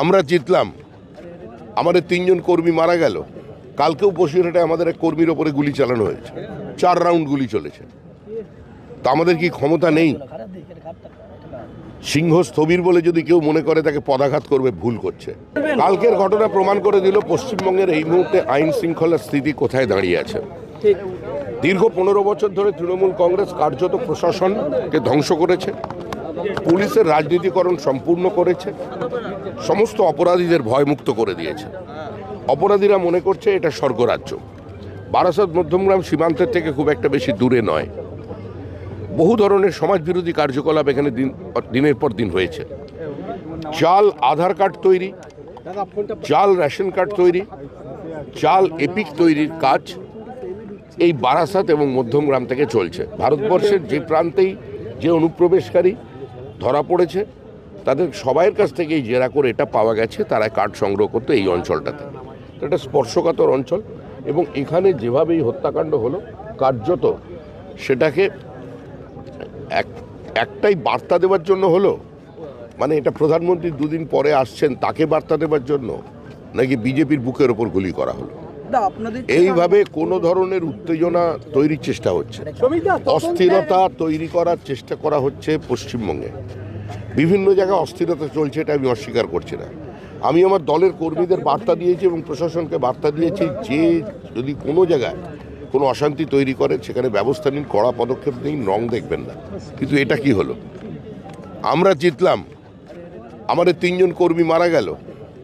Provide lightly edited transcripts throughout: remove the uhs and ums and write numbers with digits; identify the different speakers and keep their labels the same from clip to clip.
Speaker 1: আমরা জিতলাম, আমাদের 3 জন কর্মী মারা গেল। কালকেও বসিরহাটে আমাদের এক কর্মীর ওপরে গুলি চালানো হয়েছে, 4 রাউন্ড গুলি চলেছে। তা আমাদের কি ক্ষমতা নেই? সিংহ স্থবির বলে যদি কেউ মনে করে তাকে পদাঘাত করবে, ভুল করছে। কালকের ঘটনা প্রমাণ করে দিল পশ্চিমবঙ্গের এই মুহূর্তে আইন শৃঙ্খলার স্থিতি কোথায় দাঁড়িয়ে আছে। দীর্ঘ 15 বছর ধরে তৃণমূল কংগ্রেস কার্যত প্রশাসনকে ধ্বংস করেছে, পুলিশের রাজনীতিকরণ সম্পূর্ণ করেছে, সমস্ত অপরাধীদের ভয়মুক্ত করে দিয়েছে। অপরাধীরা মনে করছে এটা স্বর্গরাজ্য। বারাসাত মধ্যমগ্রাম সীমান্তের থেকে খুব একটা বেশি দূরে নয়। বহু ধরনের সমাজবিরোধী কার্যকলাপ এখানে দিনের পর দিন হয়েছে। জাল আধার কার্ড তৈরি, জাল রেশন কার্ড তৈরি, জাল এপিক তৈরির কাজ এই বারাসাত এবং মধ্যমগ্রাম থেকে চলছে। ভারতবর্ষের যে প্রান্তেই যে অনুপ্রবেশকারী ধরা পড়েছে তাদের সবাইয়ের কাছ থেকেই জেরা করে এটা পাওয়া গেছে তারা কার্ড সংগ্রহ করতো এই অঞ্চলটাতে। এটা স্পর্শকাতর অঞ্চল এবং এখানে যেভাবেই হত্যাকাণ্ড হলো কার্যত সেটাকে একটাই বার্তা দেওয়ার জন্য হলো, মানে এটা প্রধানমন্ত্রী 2 দিন পরে আসছেন তাকে বার্তা দেওয়ার জন্য, নাকি বিজেপির বুকের ওপর গুলি করা হলো। এইভাবে কোনো ধরনের উত্তেজনা তৈরির চেষ্টা হচ্ছে, অস্থিরতা তৈরি করার চেষ্টা করা হচ্ছে পশ্চিমবঙ্গে। বিভিন্ন জায়গায় অস্থিরতা চলছে, এটা আমি অস্বীকার করছি না। আমি আমার দলের কর্মীদের বার্তা দিয়েছি এবং প্রশাসনকে বার্তা দিয়েছি যে যদি কোনো জায়গায় কোনো অশান্তি তৈরি করে সেখানে ব্যবস্থা নিন, কড়া পদক্ষেপ নিন, রং দেখবেন না। কিন্তু এটা কি হলো? আমরা জিতলাম, আমাদের 3 জন কর্মী মারা গেল।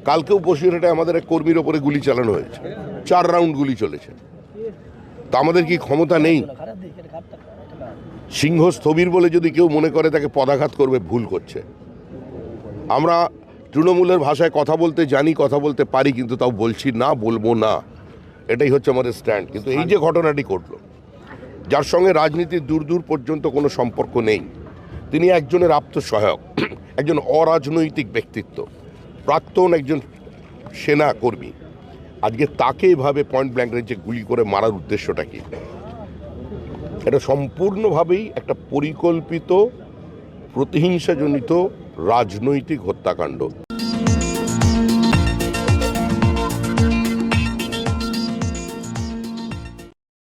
Speaker 1: কালকেও বসিরহাটে আমাদের এক কর্মীর ওপরে গুলি চালানো হয়েছে, 4 রাউন্ড গুলি চলেছে। তা আমাদের কি ক্ষমতা নেই? সিংহ স্থবির বলে যদি কেউ মনে করে তাকে পদাঘাত করবে, ভুল করছে। আমরা তৃণমূলের ভাষায় কথা বলতে জানি, কথা বলতে পারি, কিন্তু তাও বলছি না, বলবো না, এটাই হচ্ছে আমাদের স্ট্যান্ড। কিন্তু এই যে ঘটনাটি ঘটল, যার সঙ্গে রাজনীতির দূর দূর পর্যন্ত কোনো সম্পর্ক নেই, তিনি একজনের আত্মসহায়ক, একজন অরাজনৈতিক ব্যক্তিত্ব, প্রাক্তন একজন সেনা কর্মী, আজকে তাকে এভাবে পয়েন্ট ব্ল্যাঙ্ক রেঞ্জে গুলি করে মারার উদ্দেশ্যটা কি? এটা সম্পূর্ণভাবেই একটা পরিকল্পিত প্রতিহিংসাজনিত রাজনৈতিক হত্যাকাণ্ড।